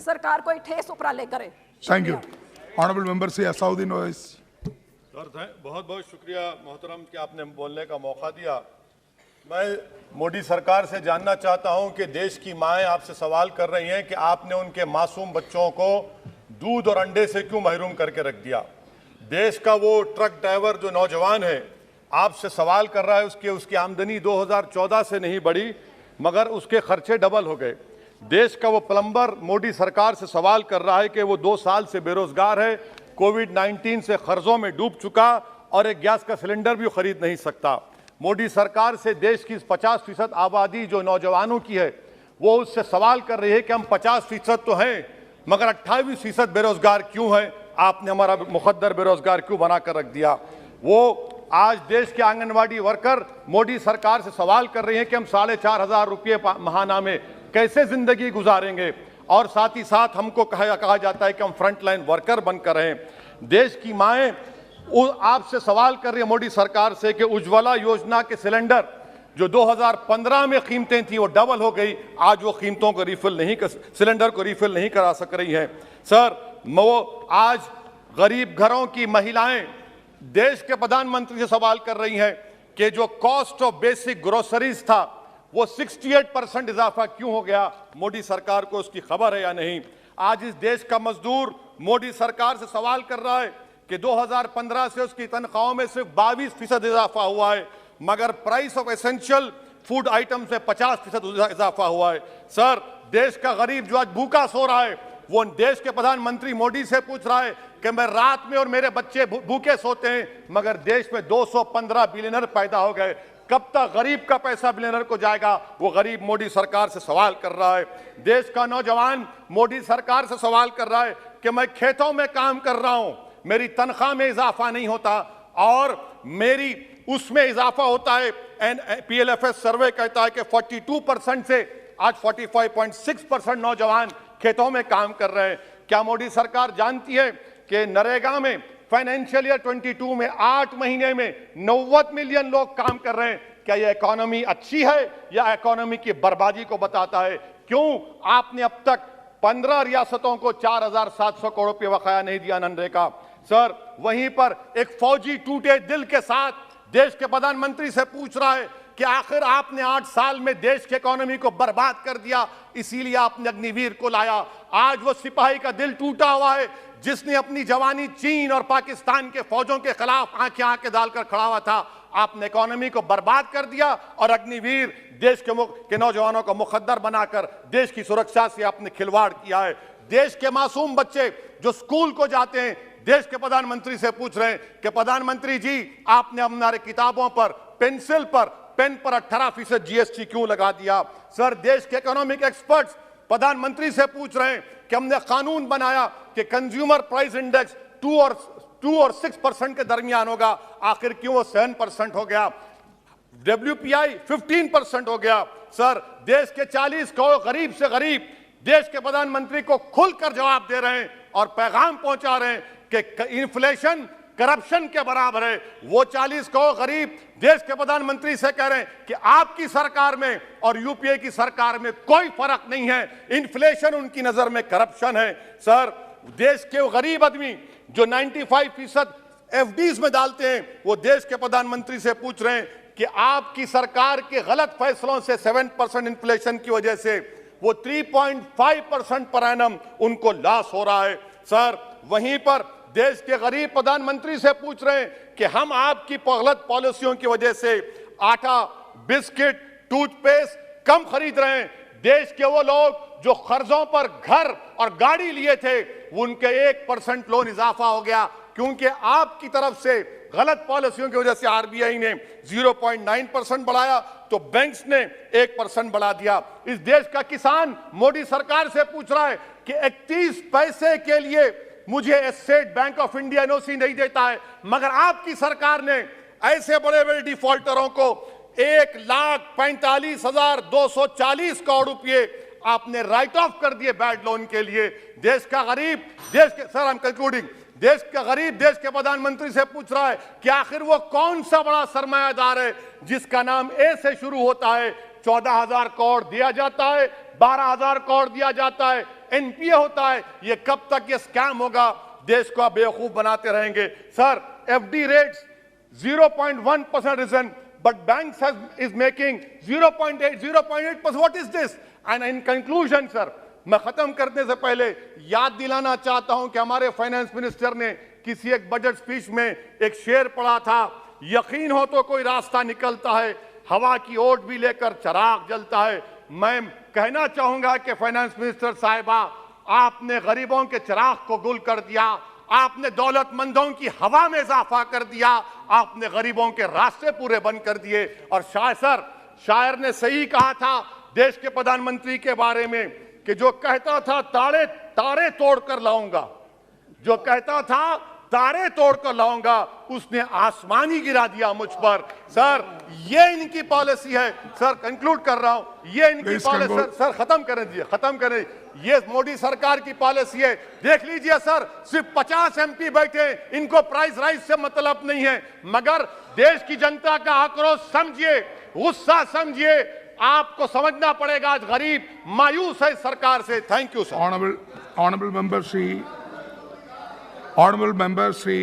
सरकार कोई ठोस उपराले करे। Thank you. ऑनरेबल मेंबर से असाउद्दीन ओवैसी। सर बहुत बहुत शुक्रिया मोहतरम कि आपने बोलने का मौका दिया। मैं मोदी सरकार से जानना चाहता हूं कि देश की माएँ आपसे सवाल कर रही हैं कि आपने उनके मासूम बच्चों को दूध और अंडे से क्यों महरूम करके रख दिया। देश का वो ट्रक ड्राइवर जो नौजवान है आपसे सवाल कर रहा है, उसकी आमदनी 2014 से नहीं बढ़ी मगर उसके खर्चे डबल हो गए। देश का वो प्लम्बर मोदी सरकार से सवाल कर रहा है कि वो 2 साल से बेरोजगार है, कोविड-19 से कर्जों में डूब चुका और एक गैस का सिलेंडर भी खरीद नहीं सकता। मोदी सरकार से देश की 50% आबादी जो नौजवानों की है वो उससे सवाल कर रही है कि हम 50% तो हैं मगर 28% बेरोजगार क्यों हैं, आपने हमारा मुकद्दर बेरोजगार क्यों बनाकर रख दिया। वो आज देश के आंगनवाड़ी वर्कर मोदी सरकार से सवाल कर रही हैं कि हम 4,500 रुपये महाना में कैसे जिंदगी गुजारेंगे और साथ ही साथ हमको कहा जाता है कि हम फ्रंटलाइन वर्कर बनकर रहें। देश की माएँ आपसे सवाल कर रही है मोदी सरकार से कि उज्ज्वला योजना के सिलेंडर जो 2015 में कीमतें थी वो डबल हो गई, आज वो कीमतों को सिलेंडर को रिफिल नहीं करा सक रही हैं। सर वो आज गरीब घरों की महिलाएं देश के प्रधानमंत्री से सवाल कर रही हैं कि जो कॉस्ट ऑफ बेसिक ग्रोसरीज था वो 68% इजाफा क्यों हो गया, मोदी सरकार को उसकी खबर है या नहीं। आज इस देश का मजदूर मोदी सरकार से सवाल कर रहा है कि 2015 से उसकी तनख्वाहों में सिर्फ 22% इजाफा हुआ है मगर price of essential food item से 50% इजाफा हुआ है। सर देश का गरीब जो आज भूखा सो रहा है वो देश के प्रधानमंत्री मोदी से पूछ रहा है कि मैं रात में और मेरे बच्चे भूखे सोते हैं मगर देश में 215 बिलियनर पैदा हो गए, कब तक गरीब का पैसा बिलियनर को जाएगा, वो गरीब मोदी सरकार से सवाल कर रहा है। देश का नौजवान मोदी सरकार से सवाल कर रहा है कि मैं खेतों में काम कर रहा हूं, मेरी तनख्वाह में इजाफा नहीं होता और मेरी उसमें इजाफा होता है। PLFS सर्वे कहता है कि 42% से आज 45.6% नौजवान खेतों में काम कर रहे हैं। क्या मोदी सरकार जानती है कि नरेगा में फाइनेंशियल ईयर 22 में 8 महीने में 90 मिलियन लोग काम कर रहे हैं। क्या यह इकोनॉमी अच्छी है या इकोनॉमी की बर्बादी को बताता है? क्यों आपने अब तक 15 रियासतों को 4,700 करोड़ रुपये बकाया नहीं दिया मनरेगा? सर वहीं पर एक फौजी टूटे दिल के साथ देश के प्रधानमंत्री से पूछ रहा है कि आखिर आपने 8 साल में देश की इकोनॉमी को बर्बाद कर दिया, इसीलिए आपने अग्निवीर को लाया। आज वो सिपाही का दिल टूटा हुआ है जिसने अपनी जवानी चीन और पाकिस्तान के फौजों के खिलाफ आंखें डालकर खड़ा हुआ था। आपने इकोनॉमी को बर्बाद कर दिया और अग्निवीर देश के नौजवानों को मुकद्दर बनाकर देश की सुरक्षा से आपने खिलवाड़ किया है। देश के मासूम बच्चे जो स्कूल को जाते हैं देश के प्रधानमंत्री से पूछ रहे हैं कि प्रधानमंत्री जी आपने हमारे किताबों पर पेंसिल पर पेन पर 18% GST क्यों लगा दिया? सर देश के इकोनॉमिक एक्सपर्ट्स प्रधानमंत्री से पूछ रहे हैं कि हमने कानून बनाया कि कंज्यूमर प्राइस इंडेक्स 2 और 6% के दरमियान होगा, आखिर क्यों वो 7% हो गया? WPI 15% हो गया। सर देश के 40 करोड़ गरीब से गरीब देश के प्रधानमंत्री को खुलकर जवाब दे रहे हैं और पैगाम पहुंचा रहे हैं कि इन्फ्लेशन करप्शन के बराबर है। वो 40 करोड़ गरीब देश के प्रधानमंत्री से कह रहे हैं कि आपकी सरकार में और यूपीए की सरकार में कोई फर्क नहीं है, इन्फ्लेशन उनकी नजर में करप्शन है। सर देश के वो गरीब आदमी जो 95% FDs में डालते हैं वो देश के प्रधानमंत्री से पूछ रहे हैं कि आपकी सरकार के गलत फैसलों से 7% इन्फ्लेशन की वजह से वो 3.5% पर एनम उनको लॉस हो रहा है। सर वहीं पर देश के गरीब प्रधानमंत्री से पूछ रहे हैं कि हम आपकी गलत पॉलिसियों की वजह से आटा, बिस्किट, टूथपेस्ट कम खरीद रहे हैं। देश के वो लोग जो कर्जों पर घर और गाड़ी लिए थे उनके 1% लोन इजाफा हो गया क्योंकि आपकी तरफ से गलत पॉलिसियों की वजह से RBI ने 0.9% बढ़ाया तो बैंक्स ने 1% बढ़ा दिया। इस देश का किसान मोदी सरकार से पूछ रहा है कि 31 पैसे के लिए मुझे state bank of India NOC नहीं देता है, मगर आपकी सरकार ने ऐसे बड़े बड़े डिफॉल्टरों को 1,45,240 करोड़ रुपए आपने राइट ऑफ कर दिए बैड लोन के लिए। देश का गरीब सर आई एम कंक्लूडिंग, देश का गरीब देश के प्रधानमंत्री से पूछ रहा है कि आखिर वो कौन सा बड़ा सरमायादार है जिसका नाम ए से शुरू होता है। 14,000 करोड़ दिया जाता है, 12,000 करोड़ दिया जाता है, एनपीए होता है। ये कब तक ये स्कैम होगा? देश को आप बेवकूफ बनाते रहेंगे। Sir, FD rates 0.1% risen, but banks is making 0.8, 0.8%. What is this? And in conclusion, sir, मैं खत्म करने से पहले याद दिलाना चाहता हूं कि हमारे फाइनेंस मिनिस्टर ने किसी एक बजट स्पीच में एक शेर पढ़ा था, यकीन हो तो कोई रास्ता निकलता है, हवा की ओट भी लेकर चिराग जलता है। मैं कहना चाहूंगा कि फाइनेंस मिनिस्टर साहिबा, आपने गरीबों के चिराग को गुल कर दिया, आपने दौलतमंदों की हवा में इजाफा कर दिया, आपने गरीबों के रास्ते पूरे बंद कर दिए। और शायर ने सही कहा था देश के प्रधानमंत्री के बारे में कि जो कहता था तारे तोड़कर लाऊंगा, जो कहता था तारे तोड़कर लाऊंगा, उसने आसमान ही गिरा दिया मुझ पर। सर, ये इनकी पॉलिसी है। सर, कंक्लूड कर रहा हूं, ये इनकी पॉलिसी। सर, खत्म करें। ये मोदी सरकार की पॉलिसी है। देख लीजिए सर, सिर्फ 50 एमपी बैठे, इनको प्राइस राइज से मतलब नहीं है, मगर देश की जनता का आक्रोश समझिए, गुस्सा समझिए। आपको समझना पड़ेगा, आज गरीब मायूस है सरकार से। Thank you sir. Honorable member Shri